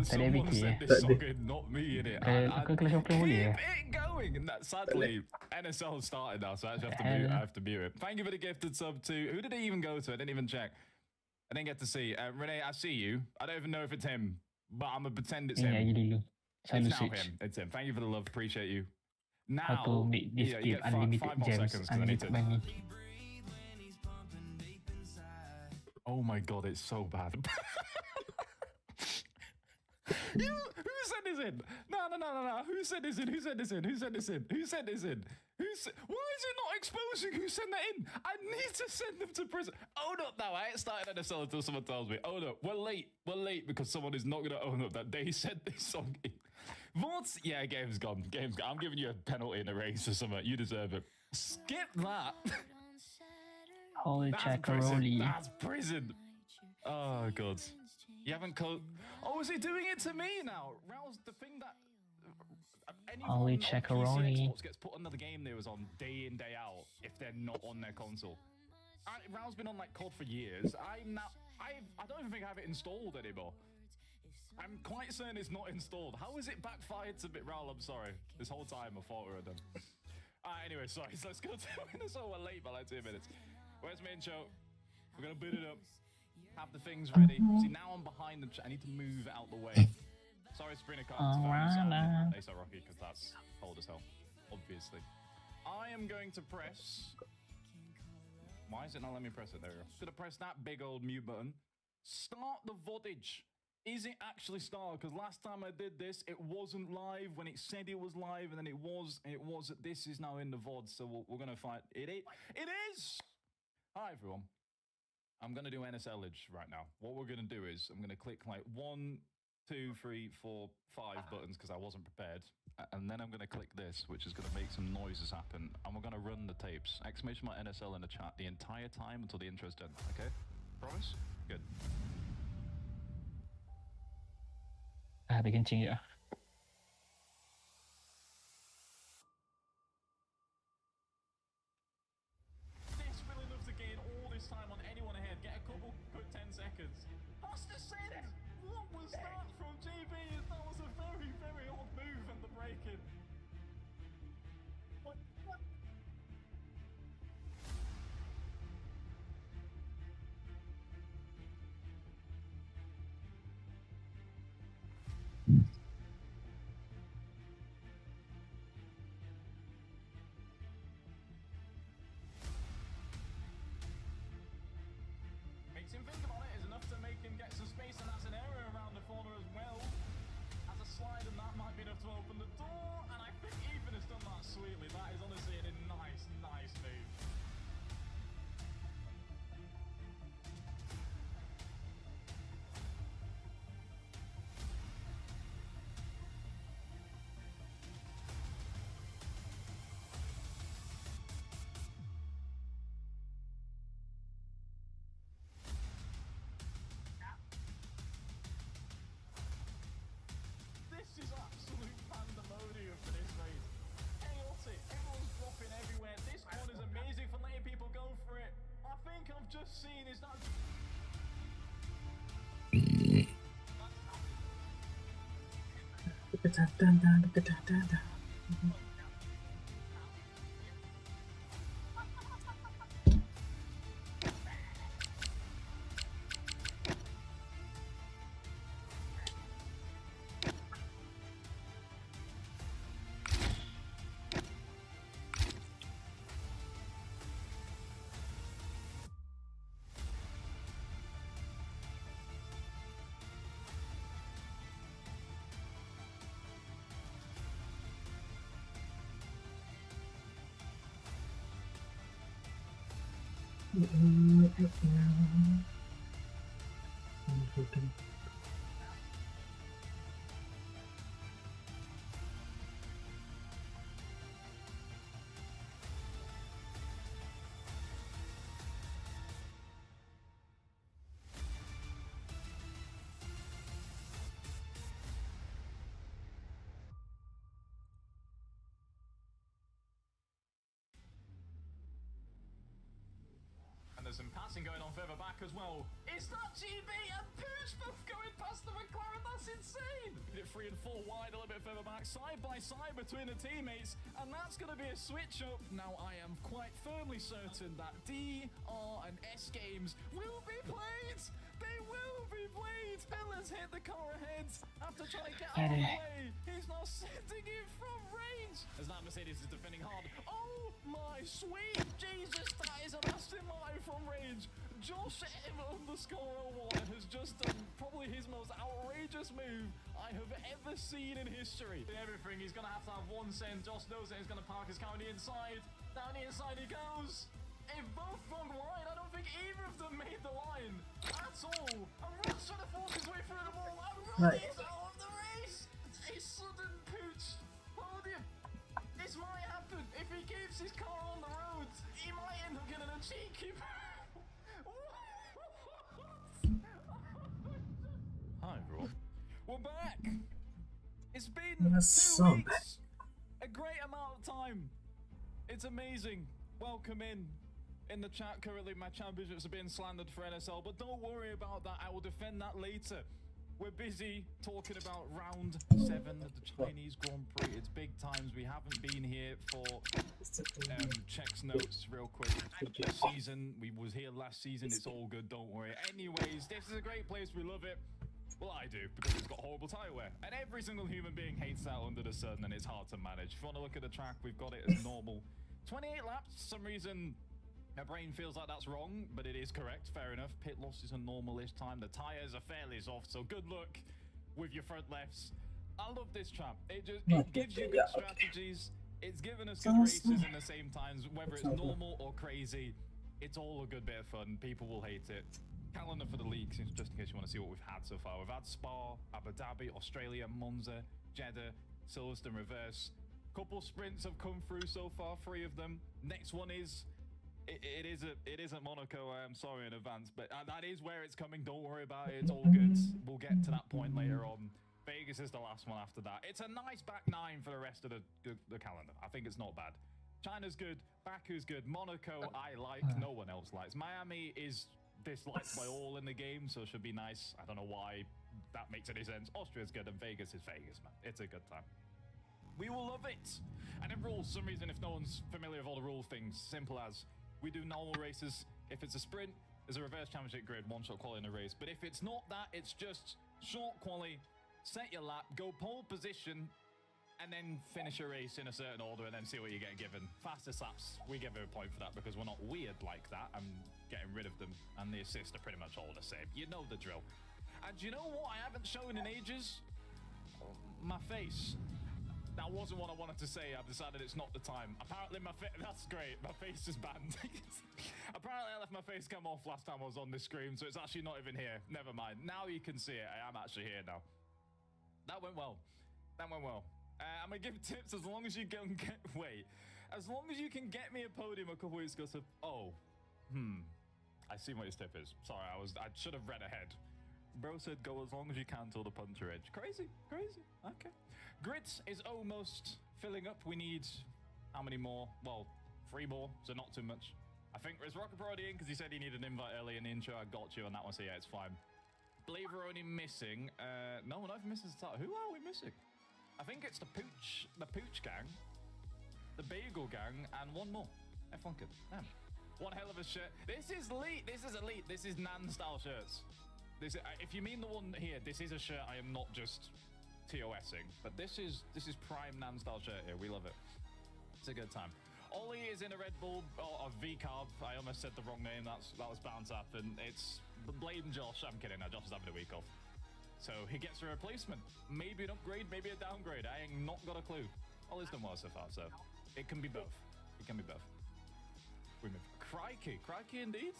Tadi Someone Vicky said this song, not me in it. Kau kelas berapa boleh ya? Keep it going. And that, sadly, NSL started now, so I actually have to mute it. Thank you for the gifted sub to... Who did he even go to? I didn't even check. I didn't get to see. Renee, I see you. I don't even know if it's him, but I'm going to pretend it's him. It's now him. It's him. Thank you for the love. Appreciate you. Now, how to make this game unlimited gems, unlimited money. Oh my god, it's so bad. Who sent this in? No. Who sent this in? Who sent this in? Who sent this in? Who sent this in? Why is it not exposing who sent that in? I need to send them to prison. Own up now. I ain't started NSL until someone tells me. Own up. We're late. We're late because someone is not going to own up that they sent this song in. What? Yeah, game's gone. Game's gone. I'm giving you a penalty in a race or something. You deserve it. Skip that. Holy chacaroli. That's prison. Oh, God. You haven't Oh, is he doing it to me now? Rouse, the thing that... Holy chacaroni. Xbox gets put on the game they was on day in, day out if they're not on their console. Raul's been on like COD for years. I don't even think I have it installed anymore. I'm quite certain it's not installed. How is it backfired to bit? Raul, I'm sorry. This whole time I thought we were done. Anyway, sorry. So let's go to this. Oh, we're late by like 2 minutes. Where's my intro? We're gonna boot it up. Have the things ready. See, now I'm behind the... I need to move out the way. Sorry, Sprinter cards. They so Rocky, because that's old as hell, obviously. I am going to press... Why is it not letting me press it? There we go. I'm going to press that big old mute button. Start the VODage. Is it actually started? Because last time I did this, it wasn't live when it said it was live, and then it was. This is now in the VOD, so we're going to find... It is! Hi, everyone. I'm going to do NSLage right now. What we're going to do is I'm going to click like 1, 2, 3, 4, 5 buttons because I wasn't prepared. And then I'm going to click this, which is going to make some noises happen. And we're going to run the tapes. Exclamation mark NSL in the chat the entire time until the intro's done. Okay? Promise? Good. Habis kencing je. Desperately enough to gain all this time on anyone ahead. Get a couple quick 10 seconds. What's the sin? What was that from GB? That was a very, very odd move and the break-in. What? Makes him think about it is enough to make him get some space, and that's an error around the corner as well. Has a slide, and that might be enough to open the door, and I think Ethan has done that sweetly. That is honestly a nice, nice move. This is absolute pandemonium for this race. Chaotic, everyone's dropping everywhere. This one is amazing for letting people go for it. I think I've just seen is that... And there's some passing going on further back as well. Is that GB and Pooch both going past the McLaren? That's insane! 3 and 4 wide, a little bit further back, side by side between the teammates, and that's going to be a switch up. Now, I am quite firmly certain that D, R, and S games will be played. They will be played. Miller's hit the car ahead after trying to get out of the way. He's now setting it from range. As that Mercedes is defending hard. Oh my sweet Jesus, that is an Aston Martin from range. Josh M_01 has just done probably his most outrageous move I have ever seen in history. In everything, he's going to have one send. Josh knows that he's going to park his car on the inside. Down the inside he goes. They've both gone wide. I don't think either of them made the line at all. And Ross trying to force his way through the wall. And Ross is out of the race. A sudden pooch podium. This might happen. If he keeps his car on the roads, he might end up getting a cheeky. Hi everyone. We're back. It's been 2 weeks. A great amount of time. It's amazing. Welcome in the chat. Currently my championships are being slandered for NSL, but don't worry about that. I will defend that later. We're busy talking about round 7 of the Chinese Grand Prix. It's big times. We haven't been here for checks notes real quick. This season, we was here last season. It's all good. Don't worry. Anyways, this is a great place. We love it. Well, I do, because it's got horrible tire wear. And every single human being hates that under the sun, and it's hard to manage. If you want to look at the track, we've got it as normal. 28 laps. For some reason, my brain feels like that's wrong, but it is correct. Fair enough. Pit loss is a normal-ish time. The tires are fairly soft, so good luck with your front lefts. I love this track. It gives you good strategies. It's given us good races in the same times, whether it's normal or crazy. It's all a good bit of fun. People will hate it. Calendar for the league, just in case you want to see what we've had so far. We've had Spa, Abu Dhabi, Australia, Monza, Jeddah, Silverstone Reverse. Couple sprints have come through so far, 3 of them. Next one is it isn't Monaco. I'm sorry in advance, but that is where it's coming. Don't worry about it. It's all good. We'll get to that point later on. Vegas is the last one after that. It's a nice back 9 for the rest of the calendar. I think it's not bad. China's good. Baku's good. Monaco, I like. No one else likes. Miami is disliked by all in the game, so it should be nice. I don't know why that makes any sense. Austria's good, and Vegas is Vegas, man. It's a good time. We will love it. And in rules, for some reason, if no one's familiar with all the rule things, simple as we do normal races. If it's a sprint, there's a reverse championship grid, 1-shot quali in a race. But if it's not that, it's just short quali, set your lap, go pole position, and then finish a race in a certain order and then see what you get given. Fastest laps, we give it a point for that because we're not weird like that. I'm getting rid of them, and the assists are pretty much all the same. You know the drill. And you know what I haven't shown in ages? My face. That wasn't what I wanted to say. I've decided it's not the time. Apparently that's great. My face is banned. Apparently I left my face cam off last time I was on this screen, so it's actually not even here. Never mind. Now you can see it. I am actually here now. That went well. That went well. I'm gonna give tips as long as you can get... Wait. As long as you can get me a podium a couple weeks ago. So, I see what his tip is. Sorry, I should have read ahead. Bro said go as long as you can till the puncher edge. Crazy. Okay. Grid is almost filling up. We need how many more? Well, 3 more, so not too much. I think is Rocket already in because he said he needed an invite early in the intro. I got you on that one, so yeah, it's fine. Believe we're only missing. No, we're not even missing the start. Who are we missing? I think it's the Pooch gang, the Bagel gang, and 1 more. F1 kid. Damn. One hell of a shirt. This is elite. This is elite. This is Nan style shirts. This, if you mean the one here, this is a shirt I am not just TOSing, but this is prime Nan style shirt here. We love it. It's a good time. Ollie is in a Red Bull or a V-carb. I almost said the wrong name. That was bound to happen. It's blame Josh. I'm kidding. Now Josh is having a week off, so he gets a replacement. Maybe an upgrade, maybe a downgrade. I ain't not got a clue. Ollie's done well so far, so it can be both. It can be both. We move. Crikey indeed.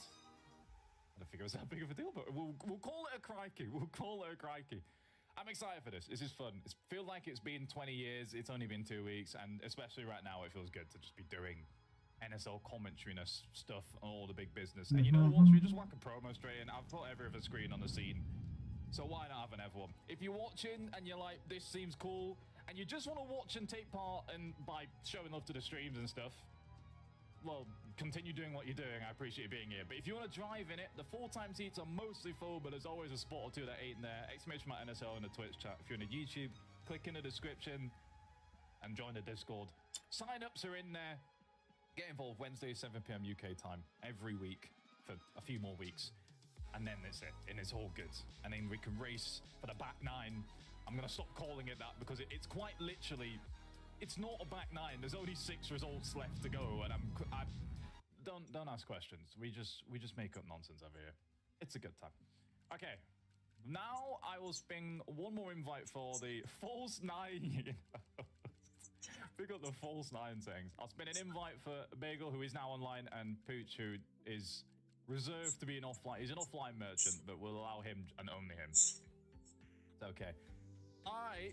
I don't think it was that big of a deal, but we'll call it a crikey. We'll call it a crikey. I'm excited for this. This is fun. It feels like it's been 20 years. It's only been 2 weeks, and especially right now, it feels good to just be doing NSL commentary and stuff on all the big business. And you know what? Should we just whack a promo straight in? I've put every other screen on the scene, so why not have an everyone? If you're watching and you're like, this seems cool, and you just want to watch and take part and by showing love to the streams and stuff, well, continue doing what you're doing. I appreciate you being here. But if you want to drive in it, the full-time seats are mostly full, but there's always a spot or two that ain't there. Exclamation mark NSL in the Twitch chat. If you're in the YouTube, click in the description and join the Discord. Sign-ups are in there. Get involved Wednesday, 7 p.m. UK time every week for a few more weeks. And then that's it. And it's all good. And then we can race for the back nine. I'm going to stop calling it that because it's quite literally... It's not a back nine. There's only 6 results left to go, and I don't ask questions. We just make up nonsense over here. It's a good time. Okay, now I will spin one more invite for the false 9. Pick up the false 9 things. I'll spin an invite for Bagel, who is now online, and Pooch, who is reserved to be an offline. He's an offline merchant, but we'll allow him and only him. It's okay.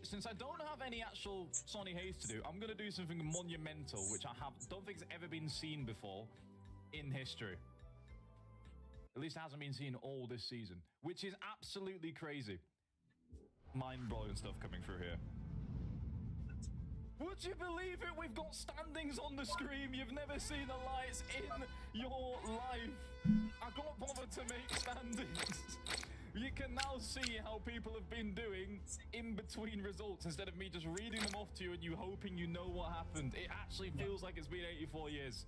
Since I don't have any actual Sonny Hayes to do, I'm going to do something monumental, which I don't think has ever been seen before in history. At least it hasn't been seen all this season, which is absolutely crazy. Mind-blowing stuff coming through here. Would you believe it? We've got standings on the screen. You've never seen the lights in your life. I can't bother to make standings. You can now see how people have been doing in between results instead of me just reading them off to you and you hoping you know what happened. It actually feels like it's been 84 years.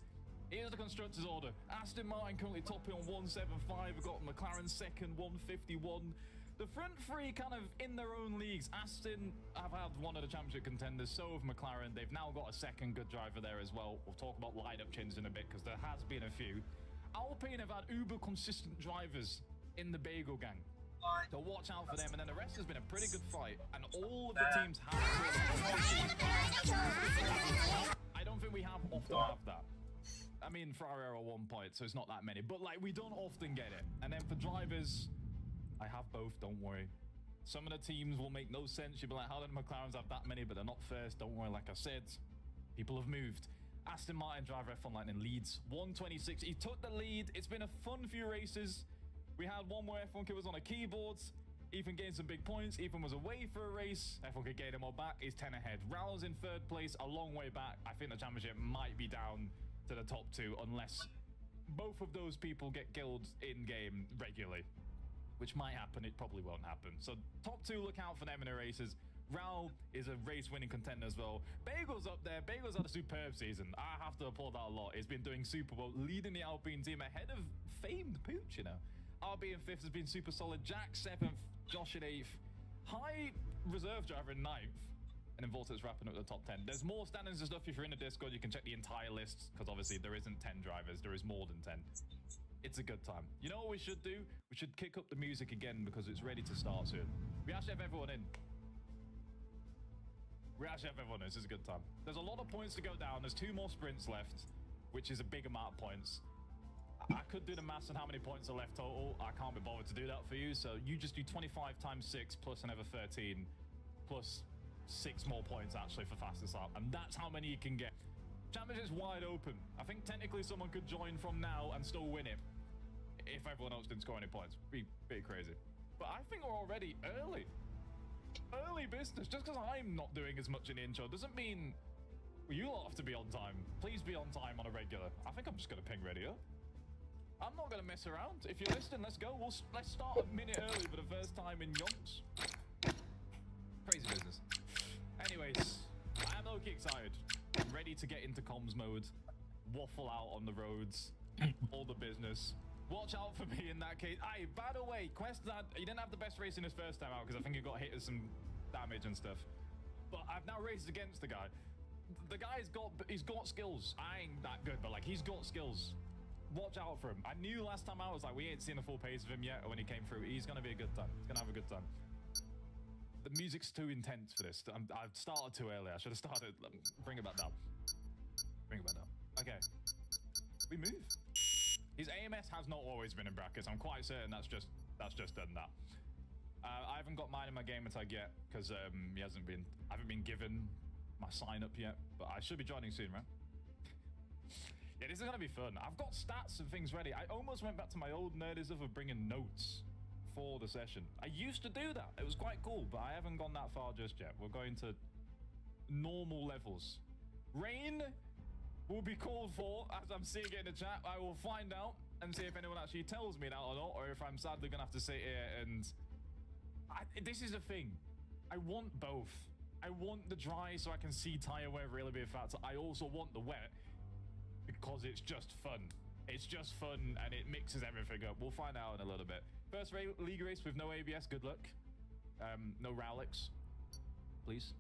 Here's the constructors' order. Aston Martin currently topping on 175. We've got McLaren second, 151. The front three kind of in their own leagues. Aston have had one of the championship contenders, so have McLaren. They've now got a second good driver there as well. We'll talk about lineup changes in a bit because there has been a few. Alpine have had uber consistent drivers in the Bagel gang. So watch out for them, and then the rest has been a pretty good fight, and all of the teams have... I don't think we often have that. I mean, Ferrari are 1 point, so it's not that many, but like, we don't often get it. And then for drivers, I have both, don't worry. Some of the teams will make no sense. You'll be like, how did McLaren's have that many, but they're not first? Don't worry, like I said, people have moved. Aston Martin driver F1 Lightning leads 126. He took the lead. It's been a fun few races. We had one where F1 Kid was on a keyboard. Ethan gained some big points. Ethan was away for a race. F1 Kid gained him all back. He's 10 ahead. Raul's in 3rd place, a long way back. I think the championship might be down to the top 2 unless both of those people get killed in-game regularly, which might happen. It probably won't happen. So top 2, look out for them in the races. Raul is a race-winning contender as well. Bagel's up there. Bagel's had a superb season. I have to applaud that a lot. He's been doing super well, leading the Alpine team ahead of famed Pooch, you know. RB in 5th has been super solid. Jack 7th, Josh in 8th. High reserve driver in 9th. And then Vortex wrapping up the top 10. There's more standings and stuff. If you're in the Discord, you can check the entire list, because obviously there isn't 10 drivers. There is more than 10. It's a good time. You know what we should do? We should kick up the music again because it's ready to start soon. We actually have everyone in. We actually have everyone in. This is a good time. There's a lot of points to go down. There's 2 more sprints left, which is a big amount of points. I could do the maths on how many points are left total. I can't be bothered to do that for you. So you just do 25 times 6 plus another 13 plus 6 more points actually for fastest lap. And that's how many you can get. Championship's wide open. I think technically someone could join from now and still win it if everyone else didn't score any points. Be crazy. But I think we're already early. Early business. Just because I'm not doing as much in the intro doesn't mean you lot have to be on time. Please be on time on a regular. I think I'm just going to ping ready up. I'm not going to mess around. If you're listening, let's go. Let's start a minute early for the first time in yonks. Crazy business. Anyways, I am low-key excited. I'm ready to get into comms mode. Waffle out on the roads. All the business. Watch out for me in that case. Aye, by the way, Quest, he didn't have the best race in his first time out because I think he got hit with some damage and stuff. But I've now raced against the guy. The guy's got skills. I ain't that good, but like, he's got skills. Watch out for him. I knew last time I was like, we ain't seen the full pace of him yet. When he came through, he's going to be a good time. He's going to have a good time. The music's too intense for this. I've started too early. I should have started. Bring it back down. Bring it back down. Okay. We move. His AMS has not always been in brackets. I'm quite certain that's just done that. I haven't got mine in my gamer tag yet because I haven't been given my sign up yet. But I should be joining soon, right? Yeah, this is gonna be fun. I've got stats and things ready. I almost went back to my old nerdy stuff of bringing notes for the session. I used to do that. It was quite cool, but I haven't gone that far just yet. We're going to normal levels. Rain will be called for, as I'm seeing it in the chat. I will find out and see if anyone actually tells me that or not, or if I'm sadly going to have to sit here and... this is a thing. I want both. I want the dry so I can see tyre wear really be a factor. I also want the wet because it's just fun. It's just fun and it mixes everything up. We'll find out in a little bit. First league race with no ABS. Good luck. No Rowlix, please.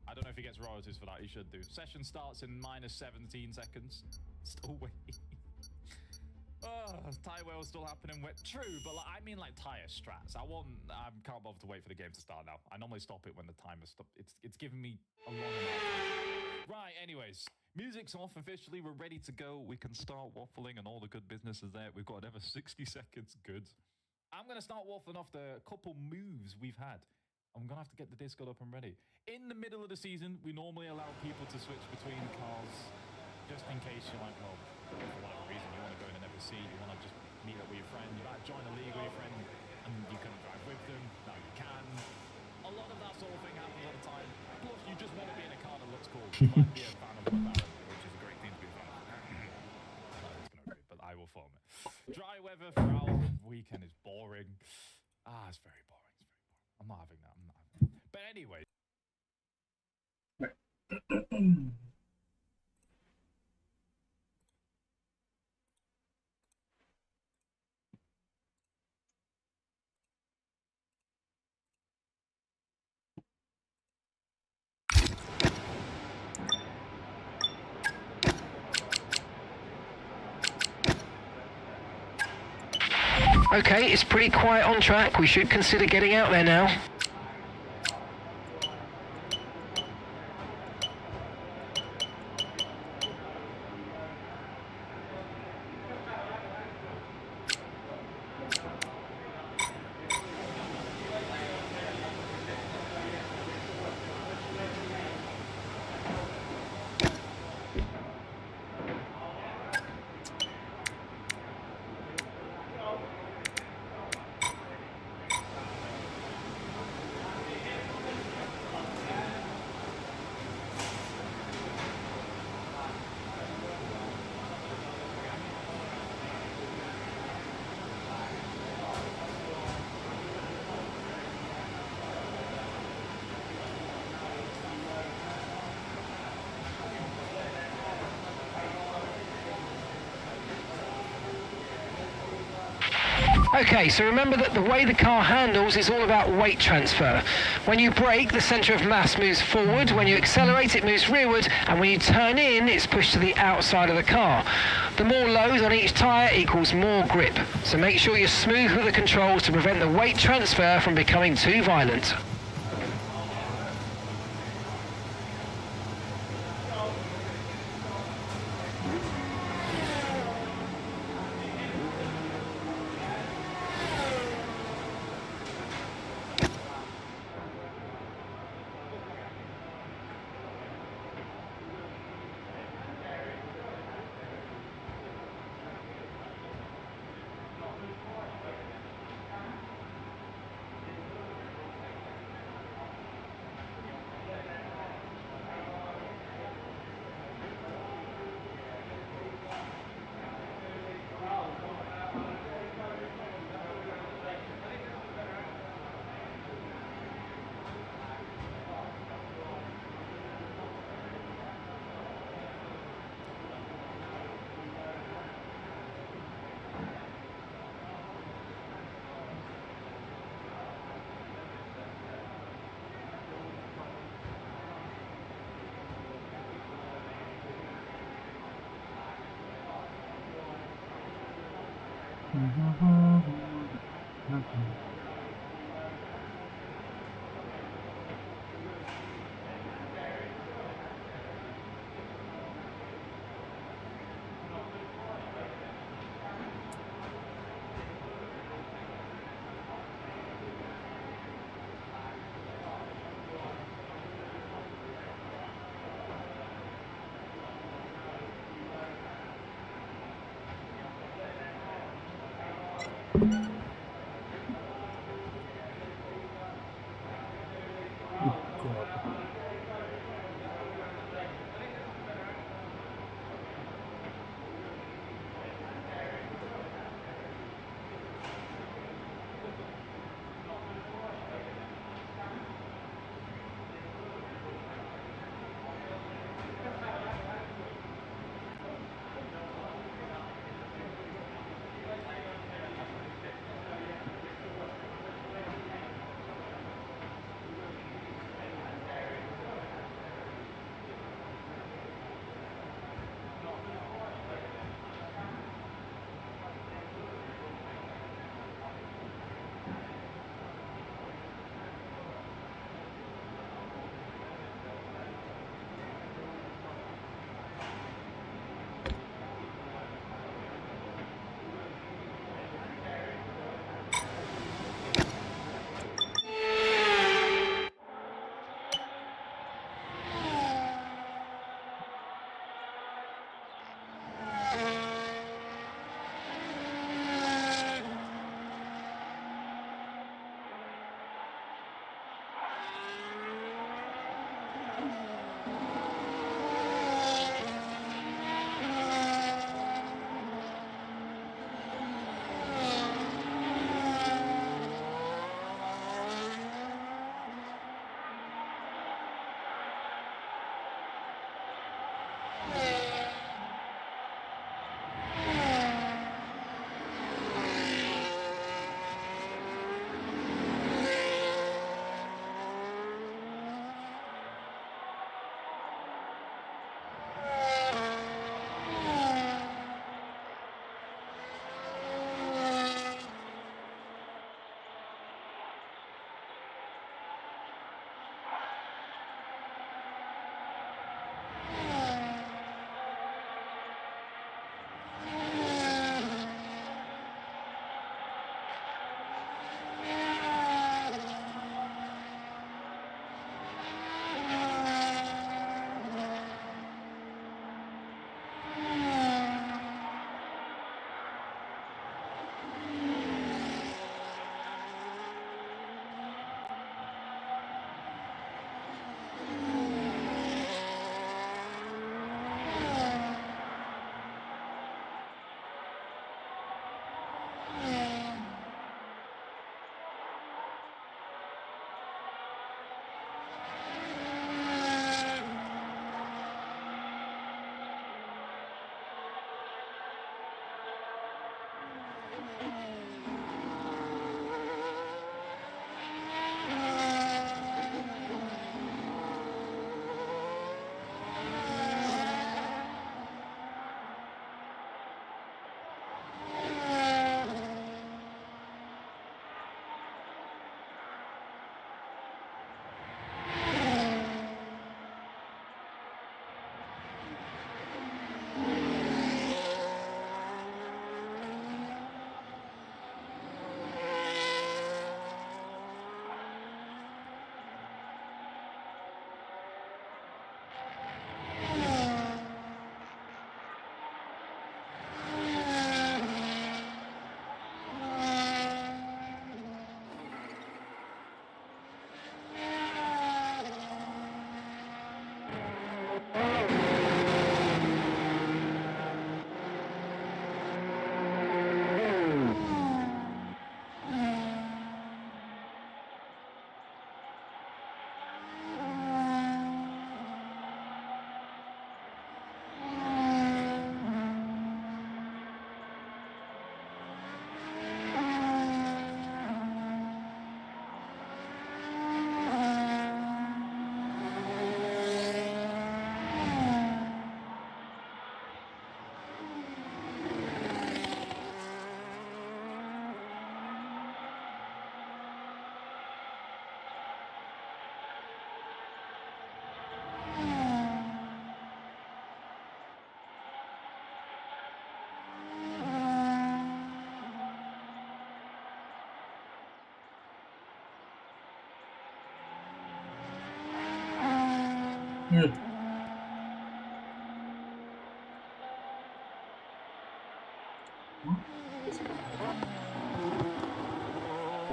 I don't know if he gets royalties for that. He should do. Session starts in minus 17 seconds. Still waiting. Tyre wear still happening. True, but like, I mean like tyre strats. I can't bother to wait for the game to start now. I normally stop it when the timer stops. It's giving me a long enough. Right, anyways. Music's off officially. We're ready to go. We can start waffling and all the good business is there. We've got another 60 seconds. Good. I'm going to start waffling off the couple moves we've had. I'm going to have to get the Discord up and ready. In the middle of the season, we normally allow people to switch between cars just in case you're like, well, for whatever reason, you want to go in and never see, you want to just meet up with your friend, you might join a league with your friend and you can drive with them. Now you can. A lot of that sort of thing happens all the time. Plus, you just want to be in a car that looks cool. You might be a fan of McLaren, which is a great thing to be a fan of. It's going to agree, but I will form it. Dry weather for our weekend is boring. It's very boring. I'm not having that. But anyway. Okay, it's pretty quiet on track. We should consider getting out there now. Okay, so remember that the way the car handles is all about weight transfer. When you brake, the centre of mass moves forward. When you accelerate, it moves rearward. And when you turn in, it's pushed to the outside of the car. The more load on each tyre equals more grip. So make sure you're smooth with the controls to prevent the weight transfer from becoming too violent.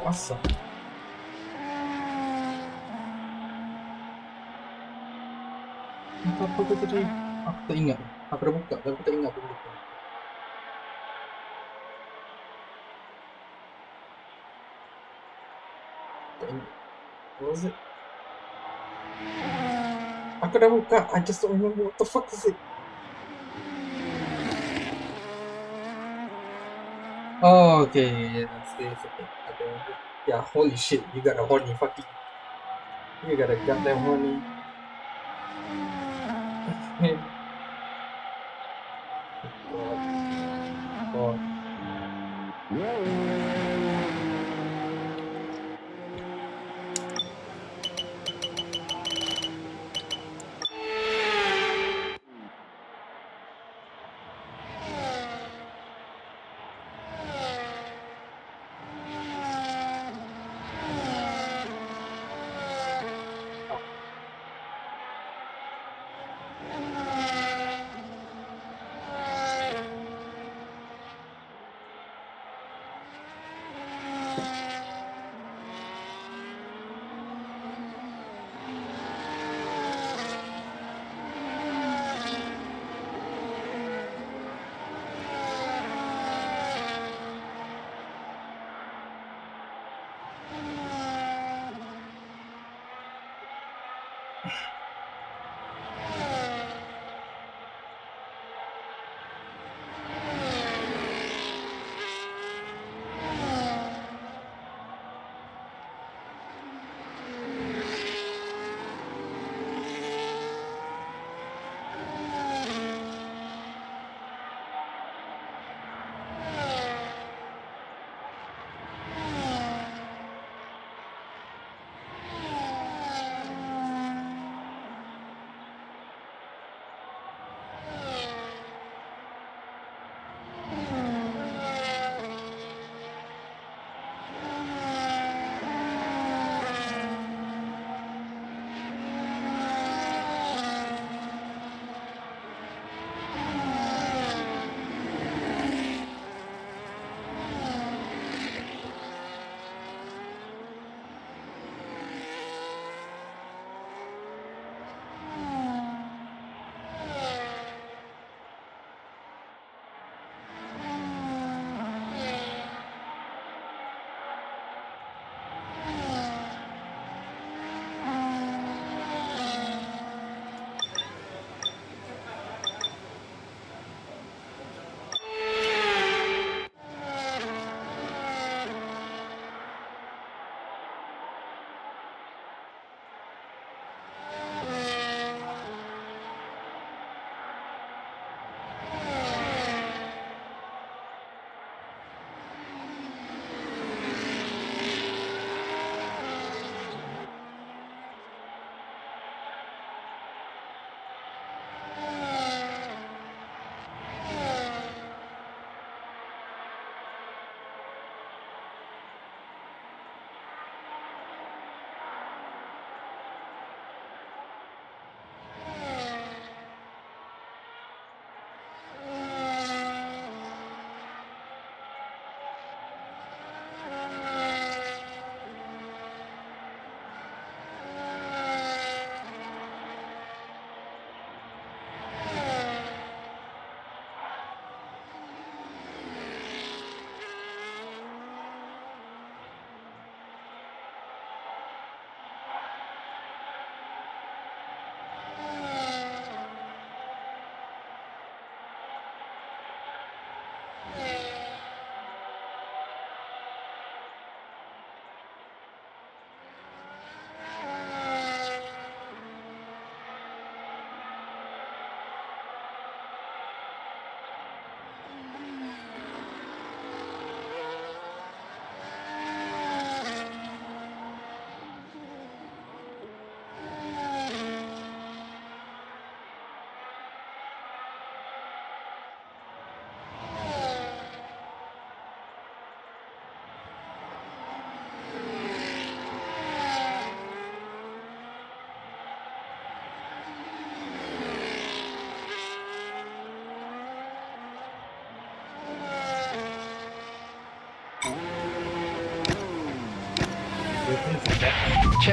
Puasa. Apa tu tadi? Aku tak ingat. Aku dah buka tapi aku tak ingat benda tu. Tak ingat. What was it? Aku dah buka. I just don't remember what the fuck is it. Oh, okay. Yeah, okay. Yeah, holy shit. You got a horny fucking... You got a goddamn horny... God. God.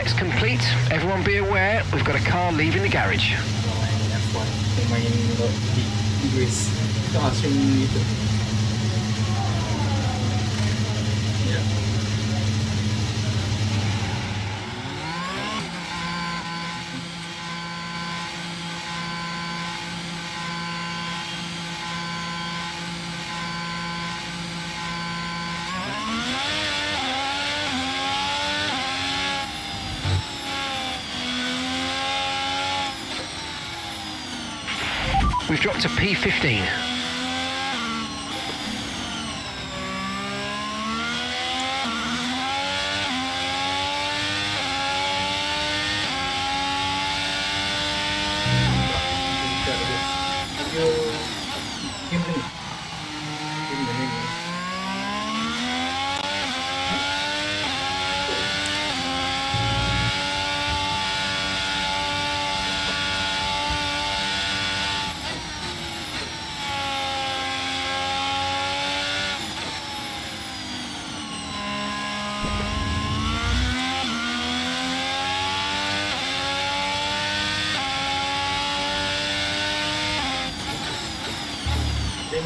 checks complete. Everyone be aware, we've got a car leaving the garage. Main F1 pemain di Inggris itu asing gitu ya. We've dropped to P15.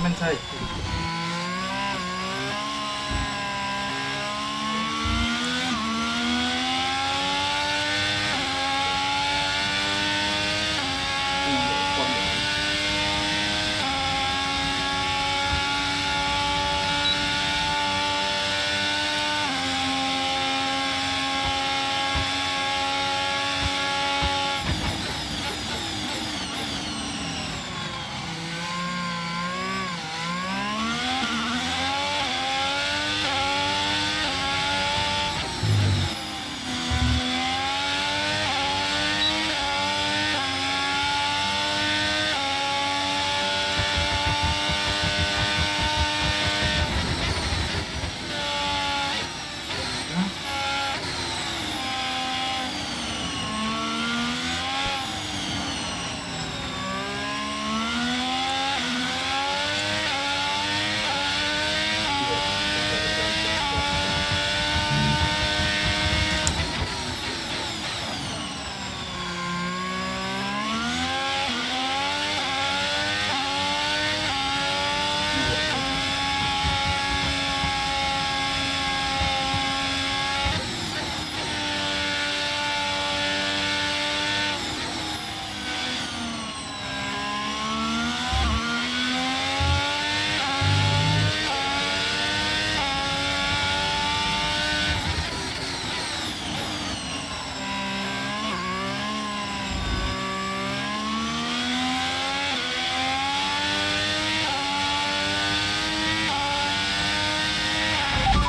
มันใช่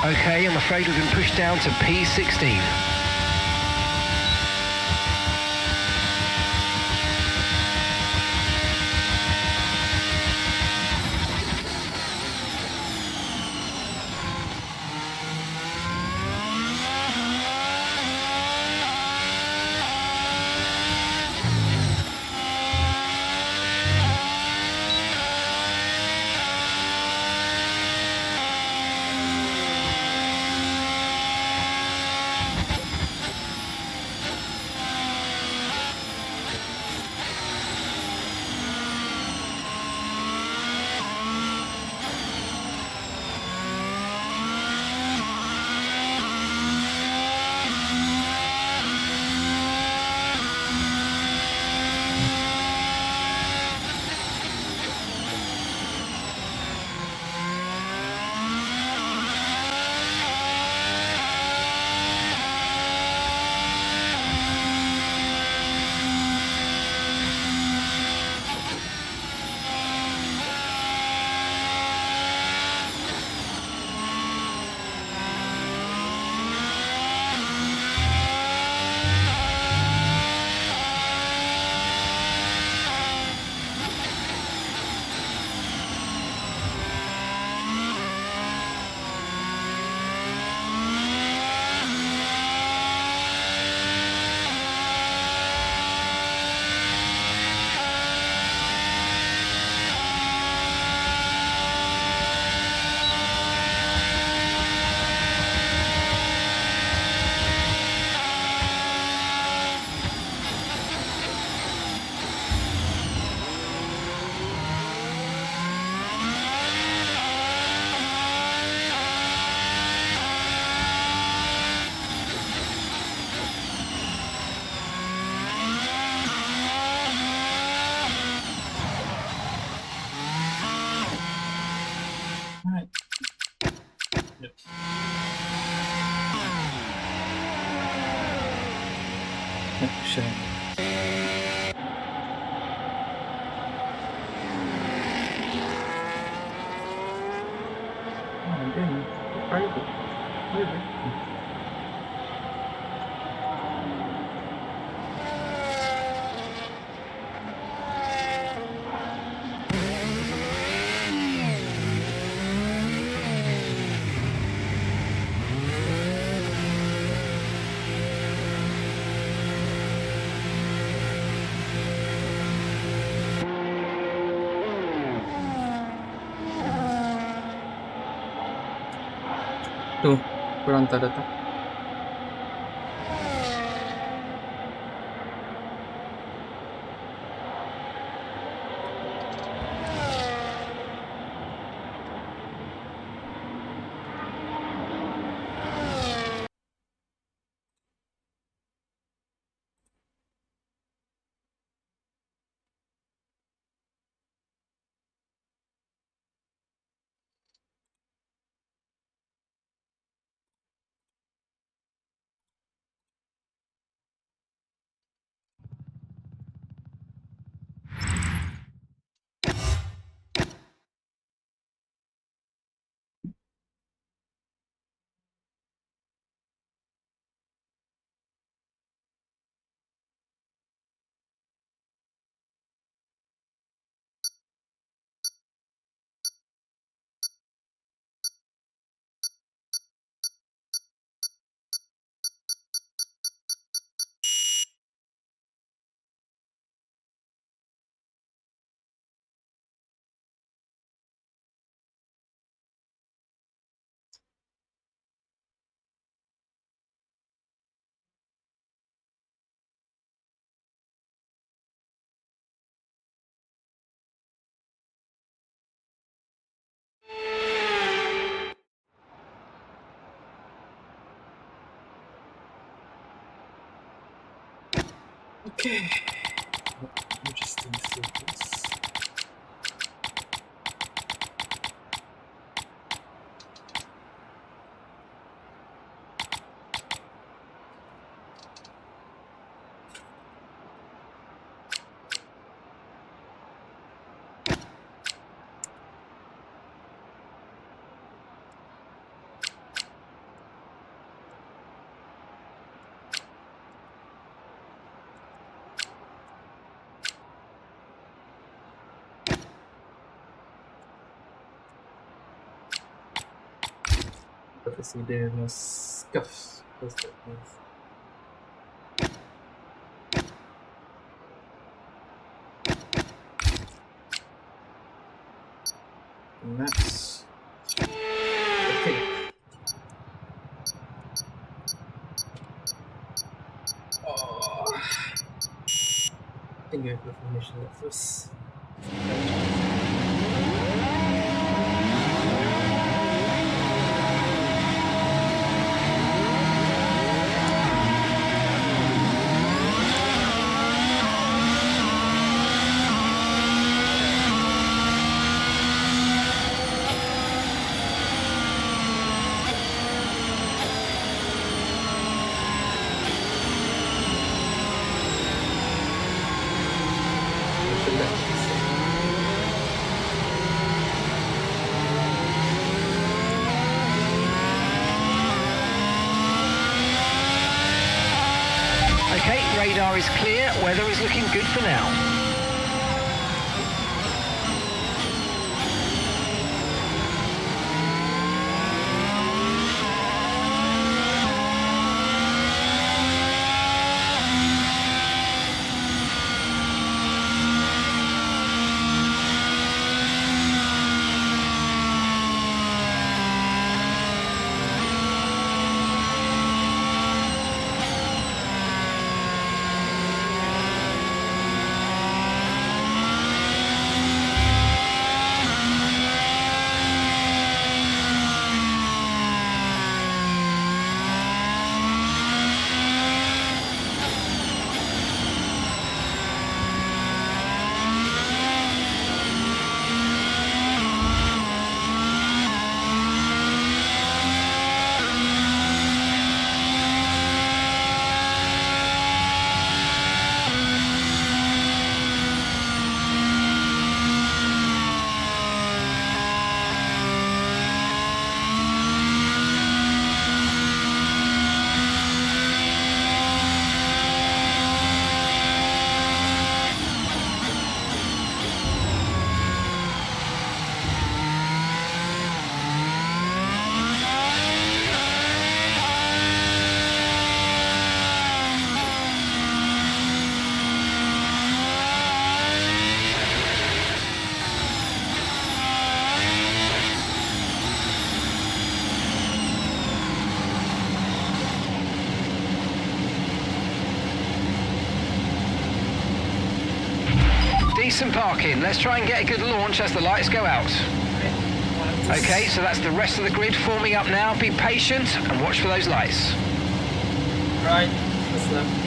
Okay, I'm afraid we've been pushed down to P16. shit. Oh, again, private. Really? Tuh, kurang tak datang. Okay. Interesting sequence. But I see there are no scuffs. What's that means? Maps. Okay. Oh. I think I have to finish that first. Okay, radar is clear, weather is looking good for now. decent parking. Let's try and get a good launch as the lights go out. Okay, so that's the rest of the grid forming up now. Be patient and watch for those lights. Right, that's left.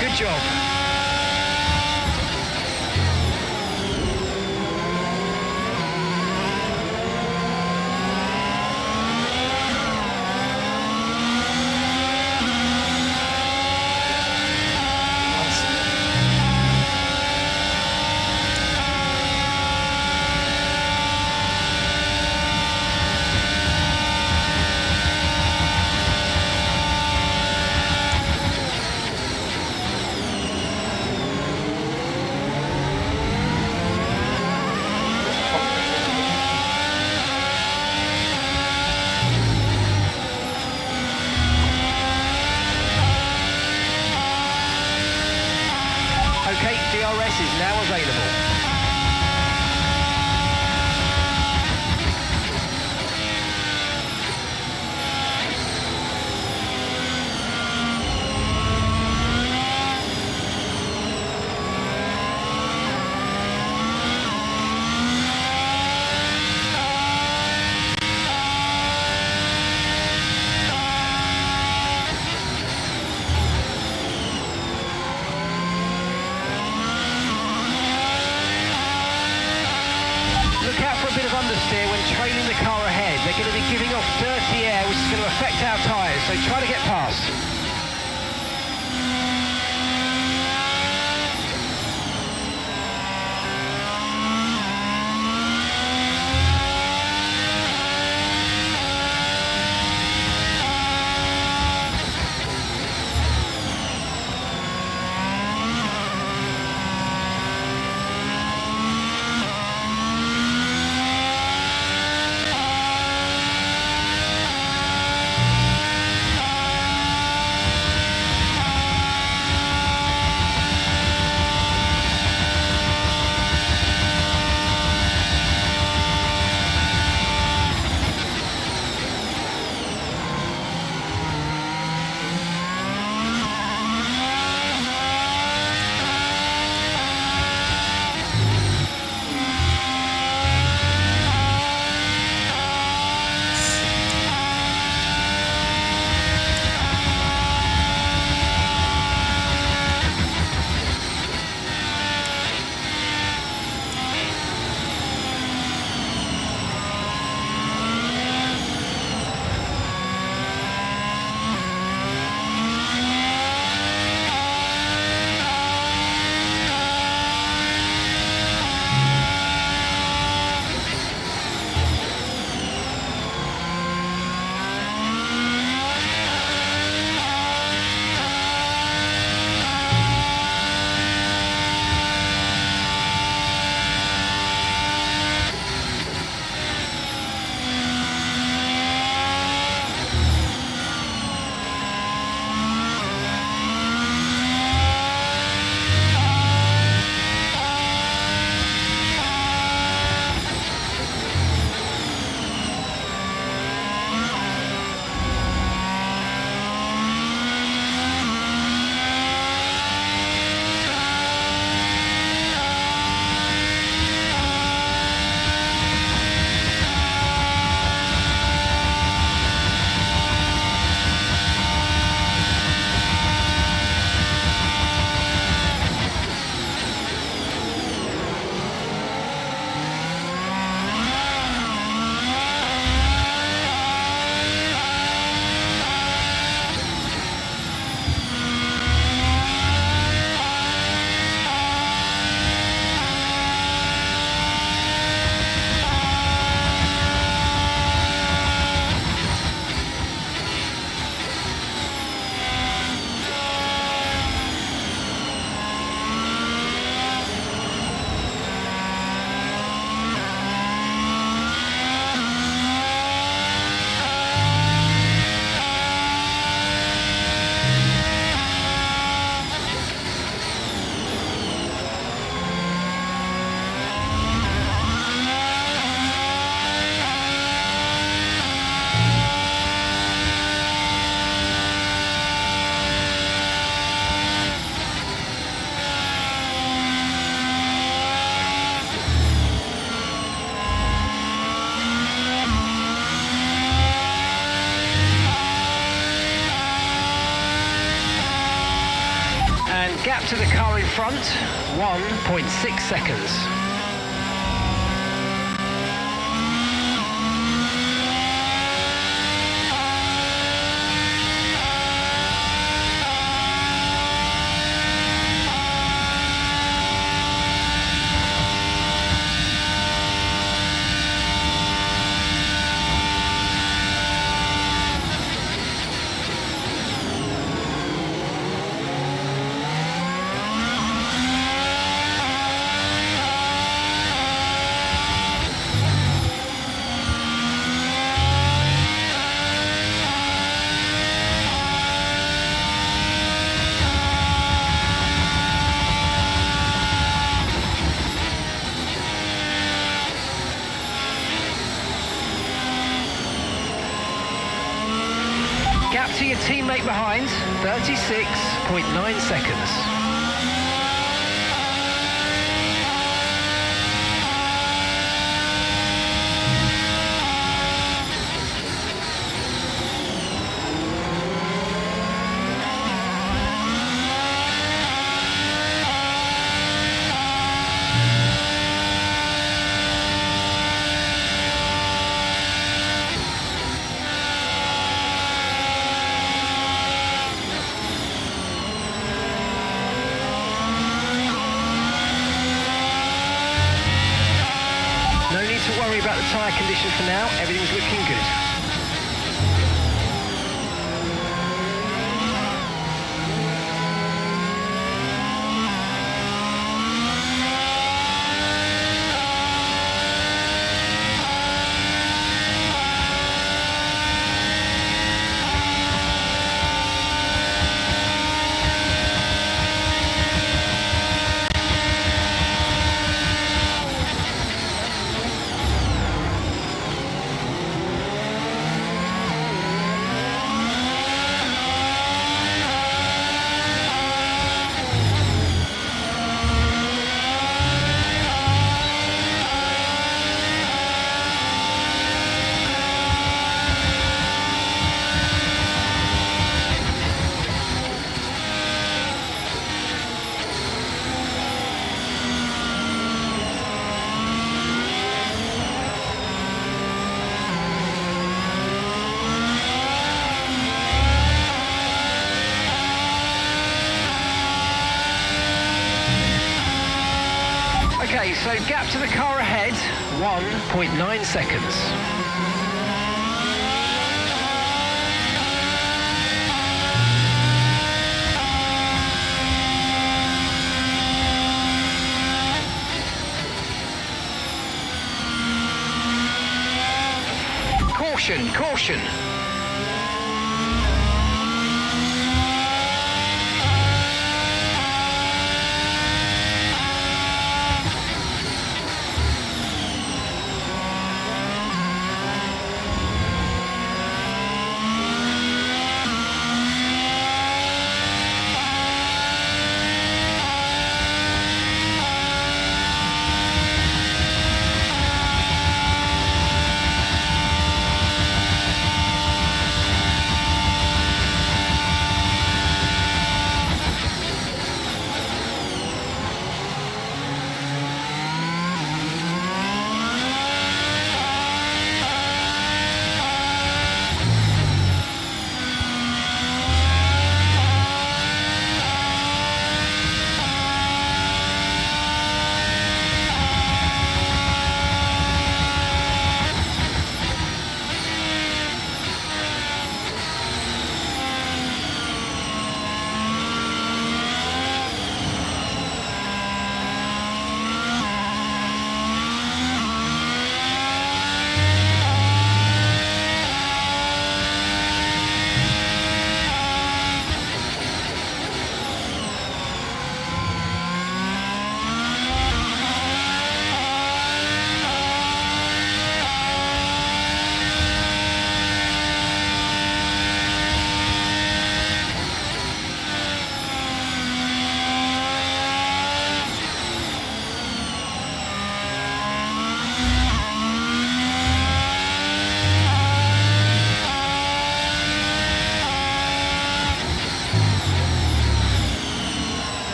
Good job. Okay, DRS is now available. Understeer when trailing the car ahead. They're going to be giving off dirty air, which is going to affect our tyres, so try to get past. Gap to the car in front, 1.6 seconds. Gap to your teammate behind, 36.9 seconds. Don't worry about the tyre condition for now, everything's looking good. Okay, so gap to the car ahead, 1.9 seconds. Caution, caution.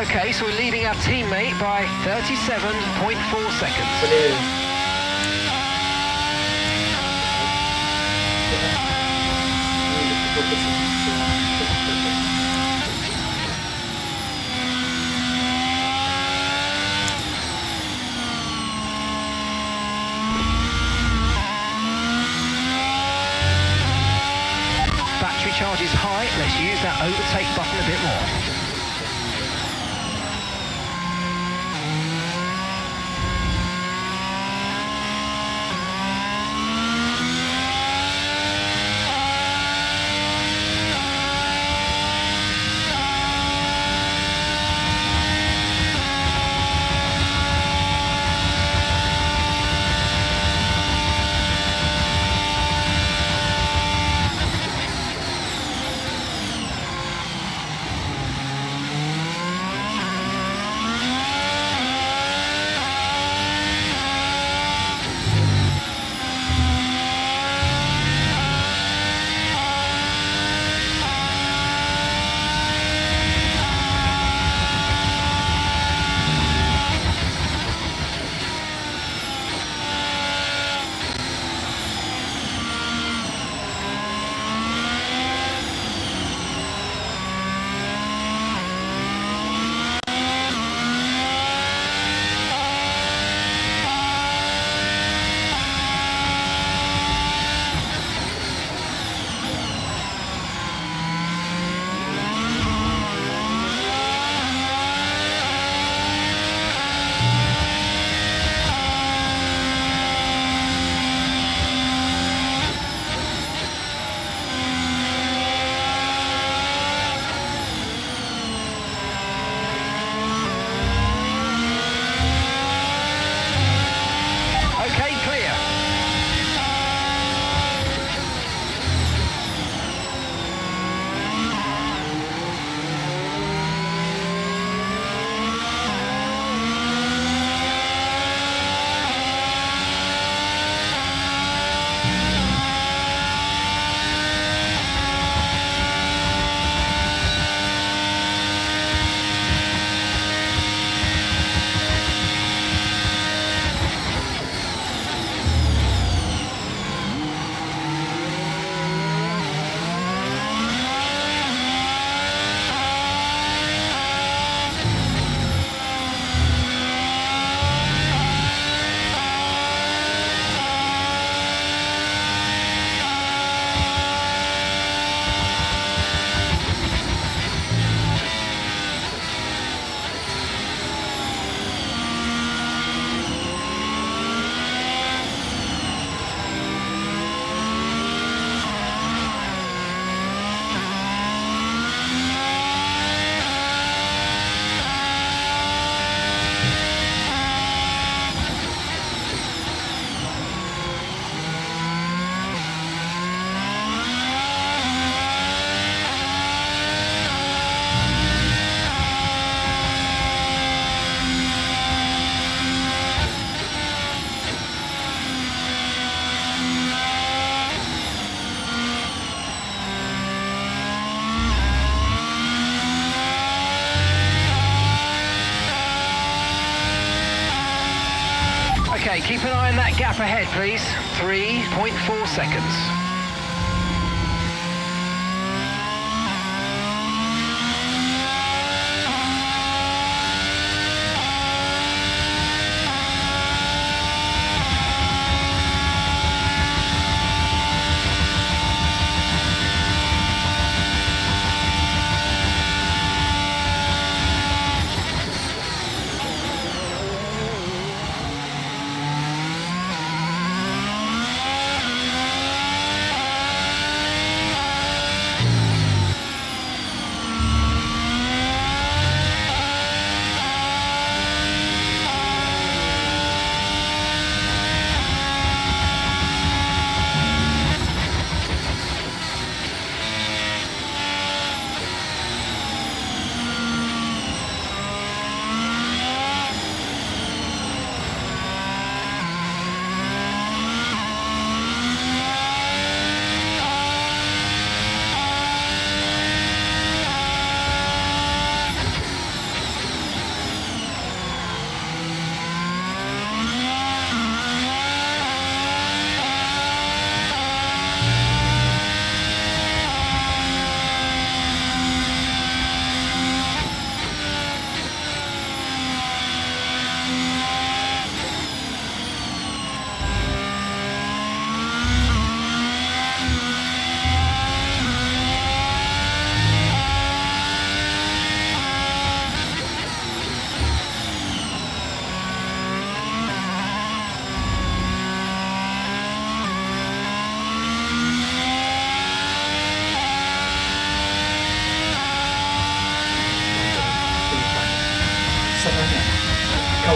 Okay, so we're leading our teammate by 37.4 seconds. Boleh. Battery charge is high. Let's use that overtake button a bit more. Okay, keep an eye on that gap ahead, please. 3.4 seconds.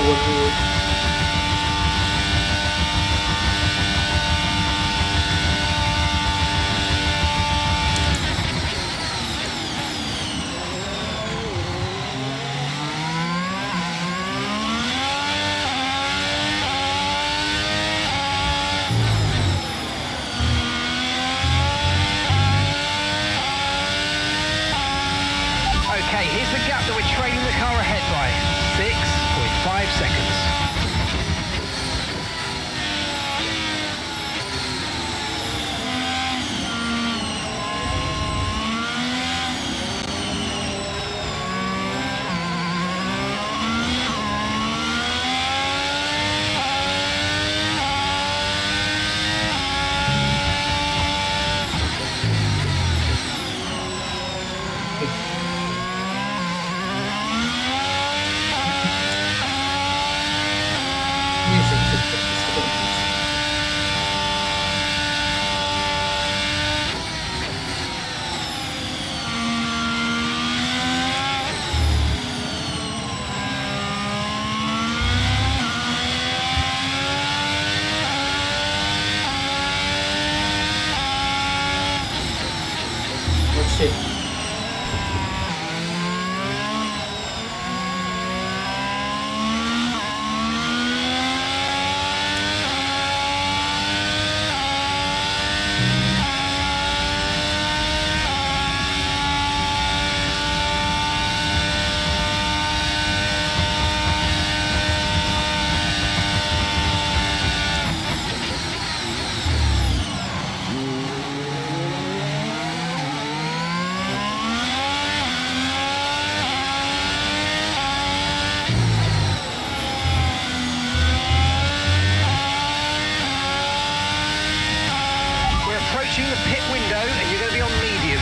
warning. Okay, here's the gap that we're trailing the car ahead by. 6.5 seconds. Oh shit. Approaching the pit window and you're going to be on mediums.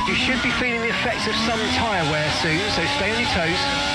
You should be feeling the effects of some tyre wear soon, so stay on your toes.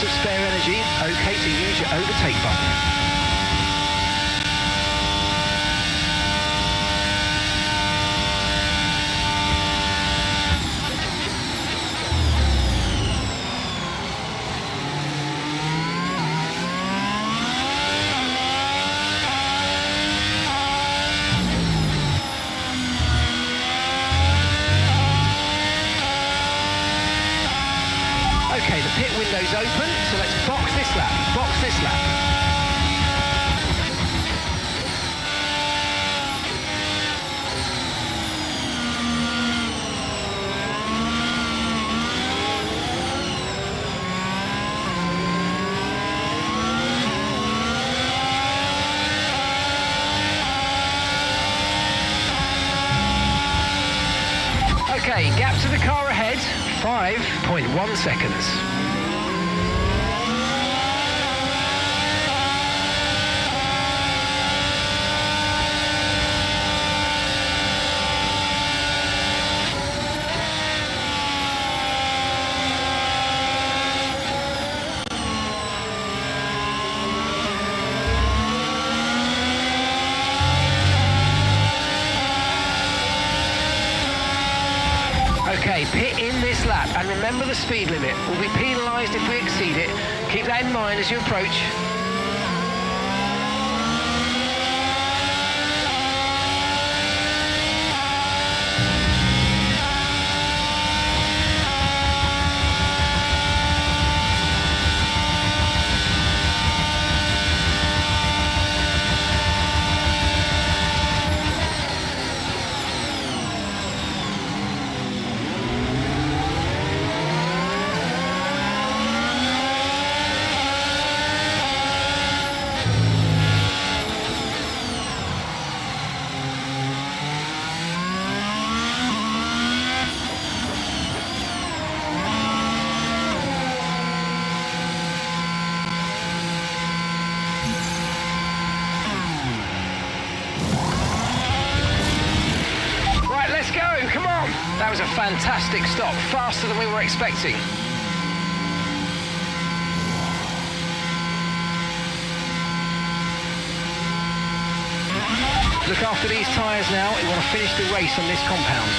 of spare energy, okay to use your overtake button. Okay, the pit window's open, so let's box this lap, box this lap. Okay, gap to the car ahead, 5.1 seconds. Okay, pit in this lap, and remember the speed limit. We'll be penalised if we exceed it. Keep that in mind as you approach. Let's go, come on! That was a fantastic stop, faster than we were expecting. Look after these tyres now, we want to finish the race on this compound.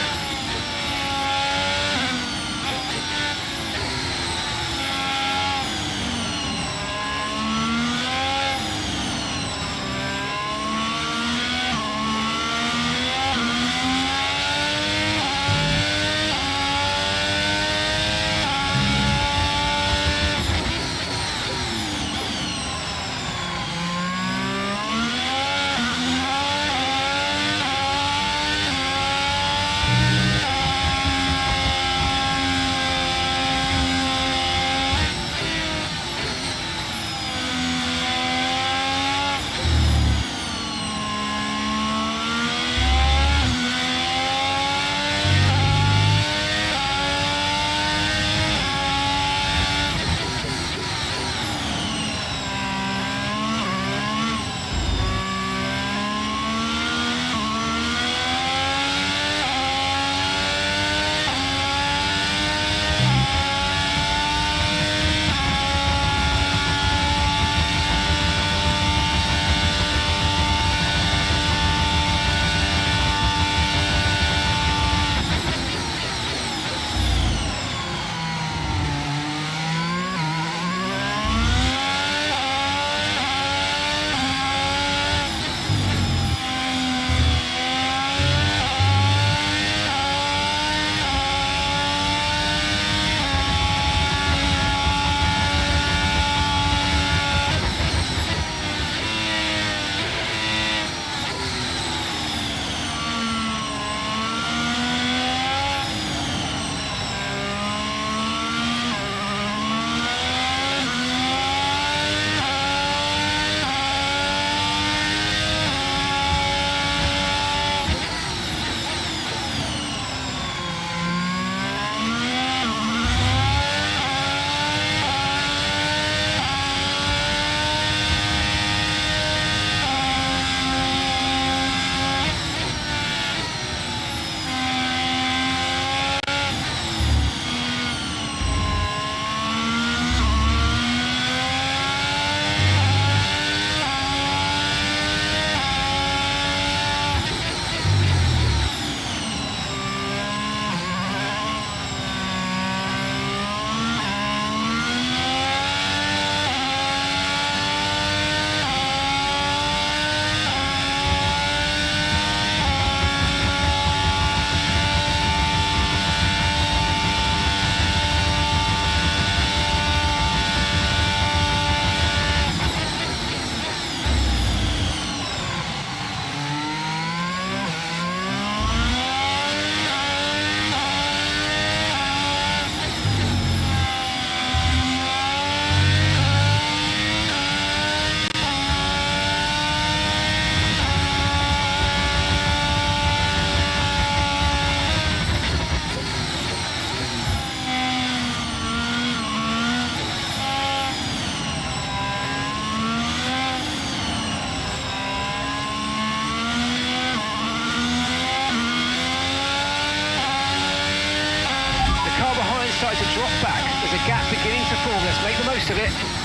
most of it.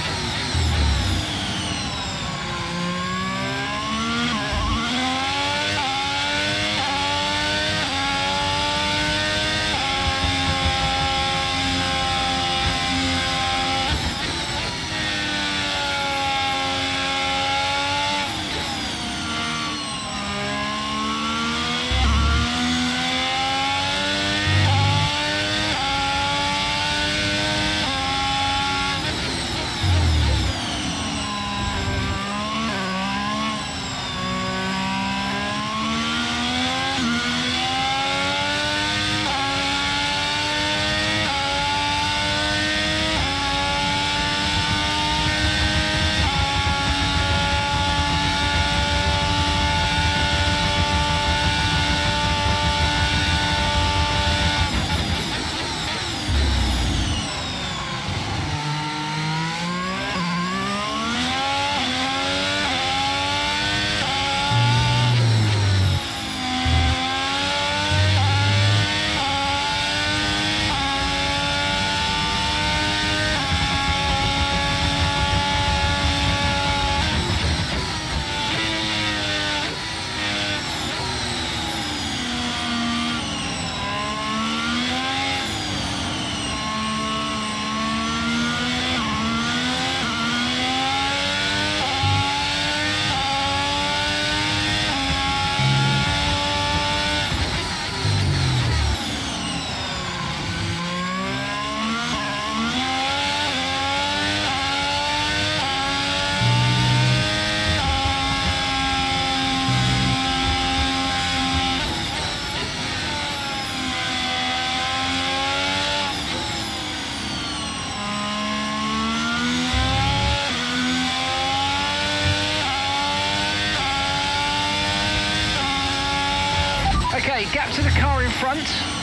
Okay, gap to the car in front,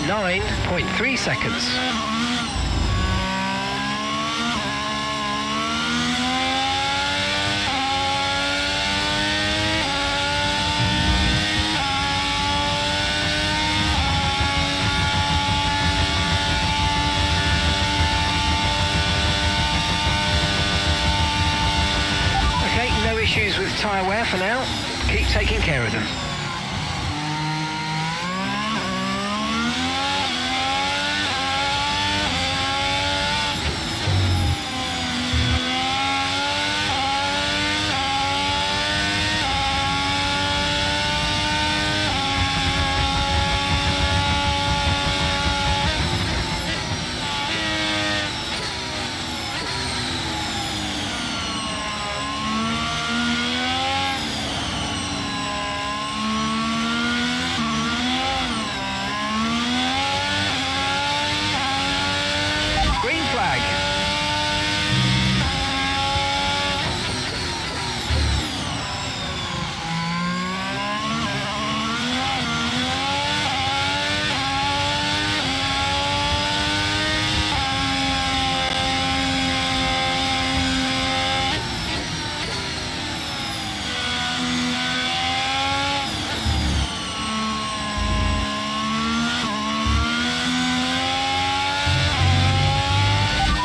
9.3 seconds. Okay, no issues with tyre wear for now. Keep taking care of them.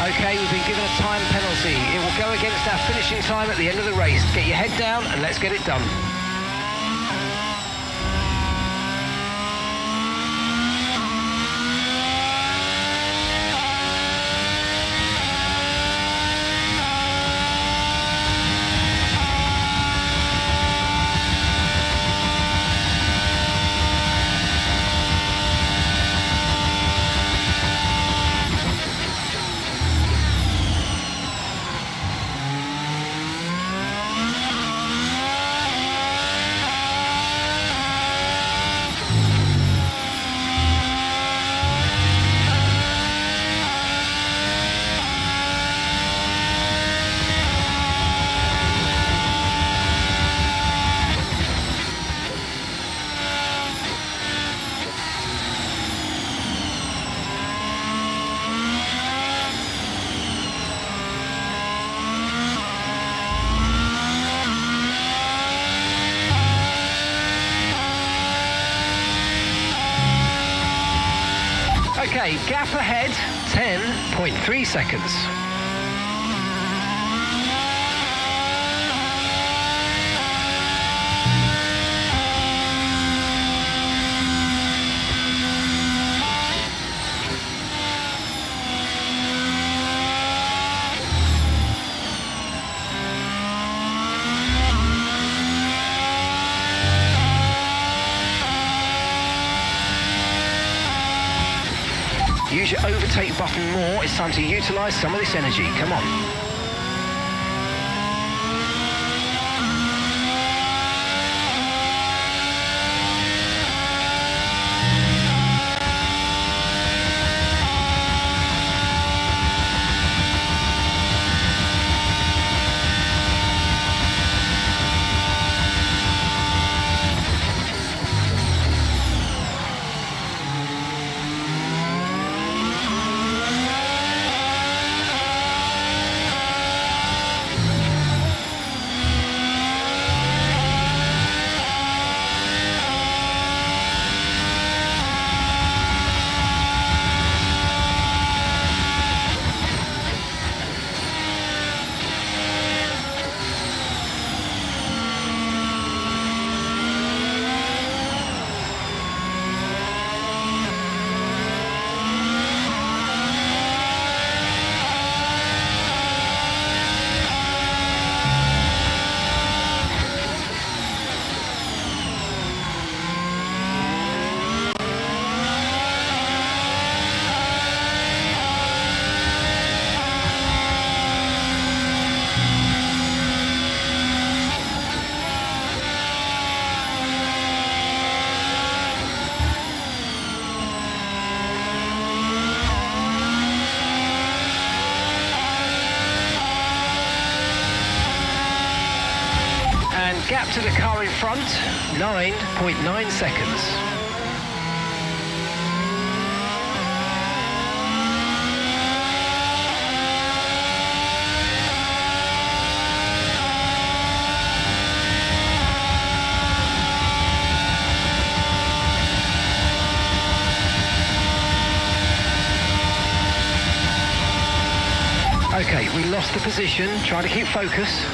Okay, we've been given a time penalty. It will go against our finishing time at the end of the race. Get your head down and let's get it done. Okay, gap ahead, 10.3 seconds. use your overtake button more. It's time to utilise some of this energy. Come on. Gap to the car in front, 9.9 seconds. Okay, we lost the position. Try to keep focus.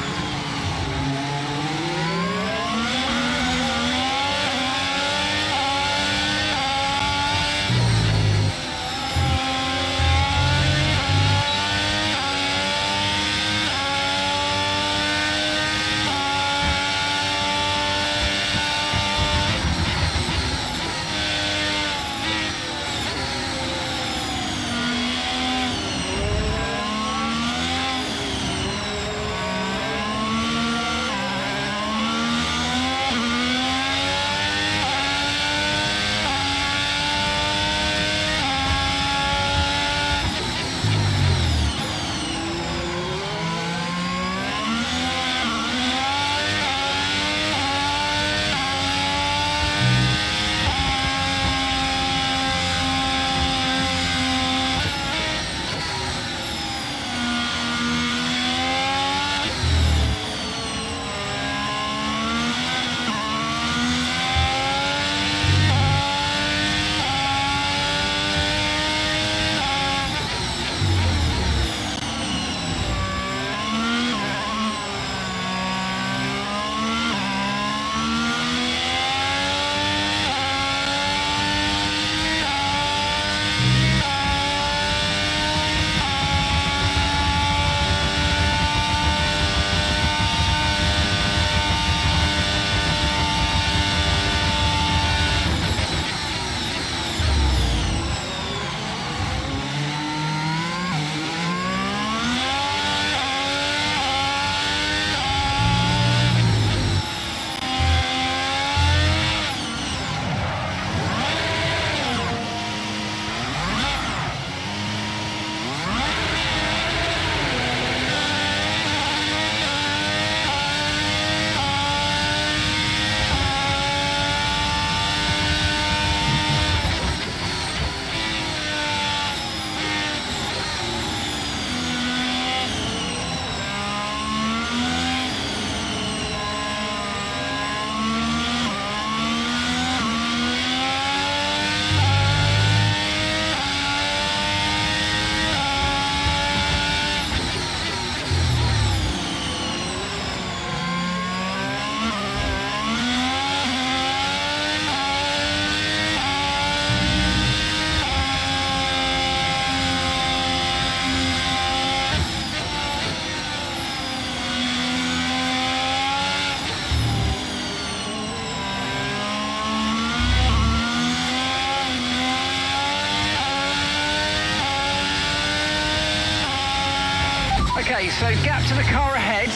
Okay, so gap to the car ahead,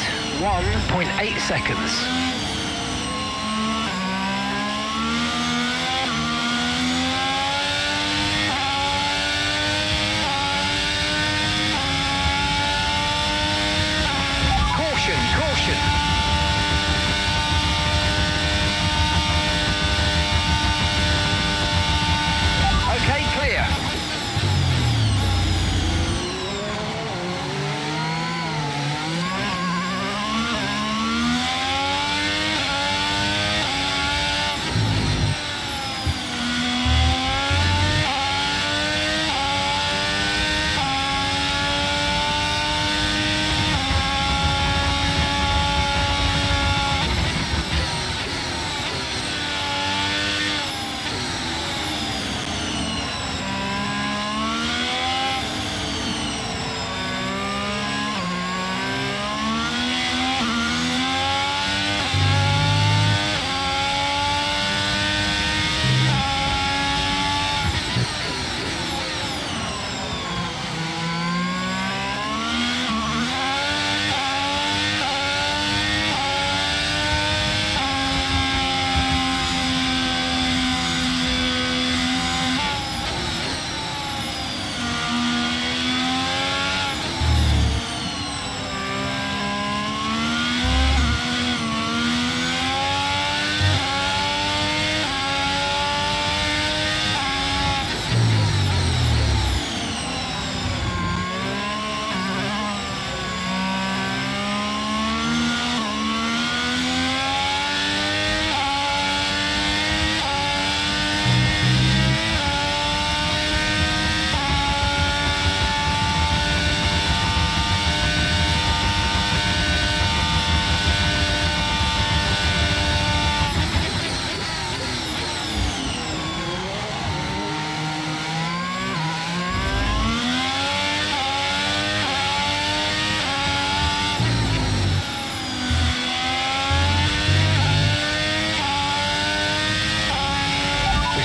1.8 seconds. Caution, caution. Okay, clear.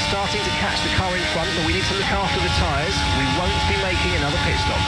Starting to catch the car in front, but we need to look after the tyres. We won't be making another pit stop.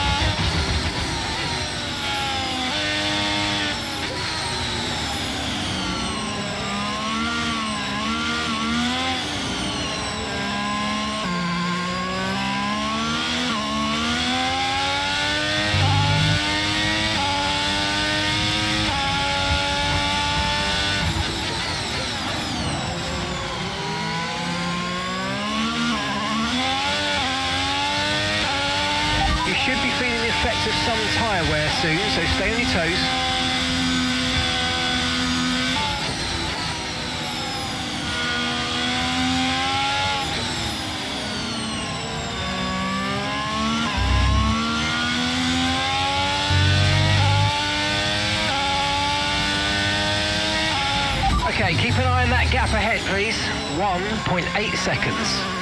You should be feeling the effects of some tyre wear soon, so stay on your toes. Okay, keep an eye on that gap ahead, please. 1.8 seconds.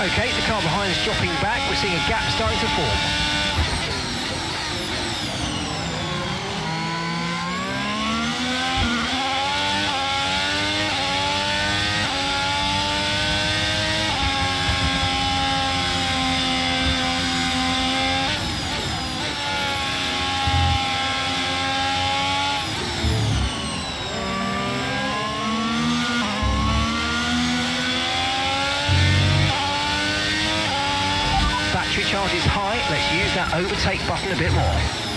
Okay, the car behind is dropping back. We're seeing a gap starting to form. cars is high. Let's use that overtake button a bit more.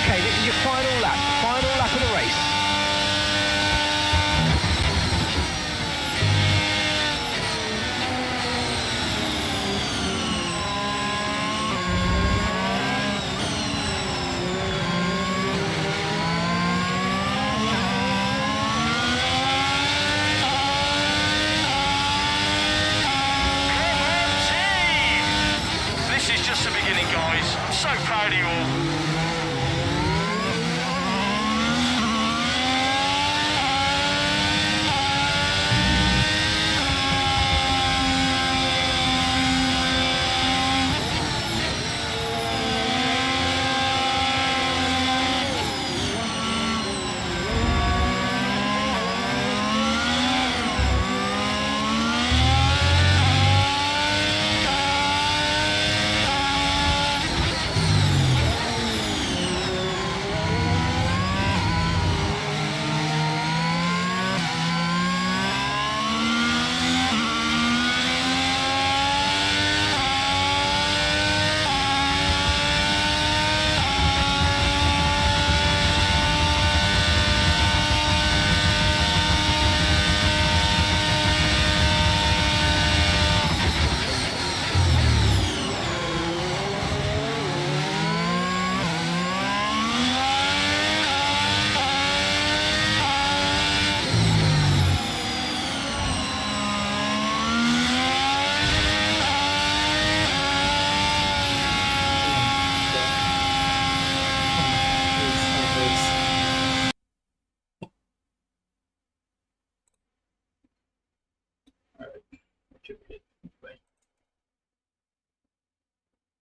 Okay, this is your final lap of the race. This is just the beginning, guys. I'm so proud of you all.